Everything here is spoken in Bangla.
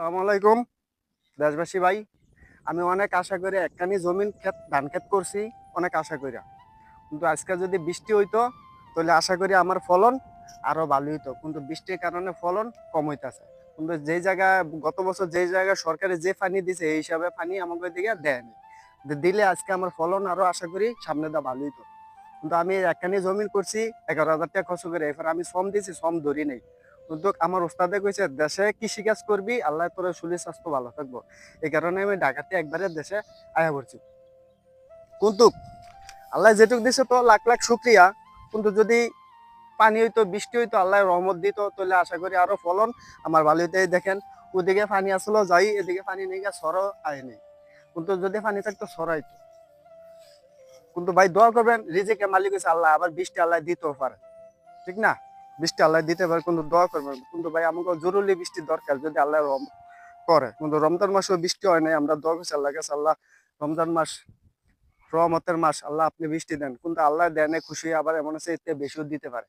আসসালামু আলাইকুম দেশবাসী ভাই। আমি অনেক আশা করে একখানি জমিন ক্ষেত ধান ক্ষেত করছি, অনেক আশা কইরা। কিন্তু আজকে যদি বৃষ্টি হইতো তাহলে আশা করি আমার ফলন আরো ভালো হইতো, কিন্তু বৃষ্টির কারণে ফলন কম হইতাছে। কিন্তু যেই জায়গায় গত বছর যেই জায়গায় সরকারে যে পানি দিছে এই হিসাবে পানি আমাকে দিকে দেয়নি। দিলে আজকে আমার ফলন আরো আশা করি সামনে দা ভালো হইতো। কিন্তু আমি একখানি জমিন করছি 11,000 টাকা খরচ করে, এবার আমি শ্রম দিছি, শ্রম ধরি নাই। কিন্তু আমার ওস্তাদে কইছে দেশে কৃষিকাজ করবি, আল্লাহ তোর শরীর স্বাস্থ্য ভালো থাকবো। এই কারণে আমি ঢাকাতে একবারে দেশে আয়া পড়ছি। কিন্তু আল্লাহ যেটুক দিছে তো লাখ লাখ শুক্রিয়া। কিন্তু যদি পানি হইতো, বৃষ্টি হইতো, আল্লাহ রহমত দিত, তাহলে আশা করি আরো ফলন আমার ভালো হইতে। দেখেন ওদিকে পানি আসলো যাই, এদিকে পানি নেই, সরো আয়নি। কিন্তু যদি পানি থাকতো সরাইতো। কিন্তু ভাই দোয়া করবেন, রিজিকের মালিক হচ্ছে আল্লাহ, আবার বৃষ্টি আল্লাহ দিতেও পারে, ঠিক না? বৃষ্টি আল্লাহ দিতে পারে, কিন্তু দোয়া করবেন। কিন্তু ভাই আমাকে জরুরি বৃষ্টি দরকার, যদি আল্লাহ করে। কিন্তু রমজান মাসেও বৃষ্টি হয় নাই, আমরা দোয়া করছি আল্লাহ কাছে, আল্লাহ রমজান মাস রহমতের মাস, আল্লাহ আপনি বৃষ্টি দেন। কিন্তু আল্লাহ দেনে খুশি, আবার এমন আছে এতে বেশিও দিতে পারে।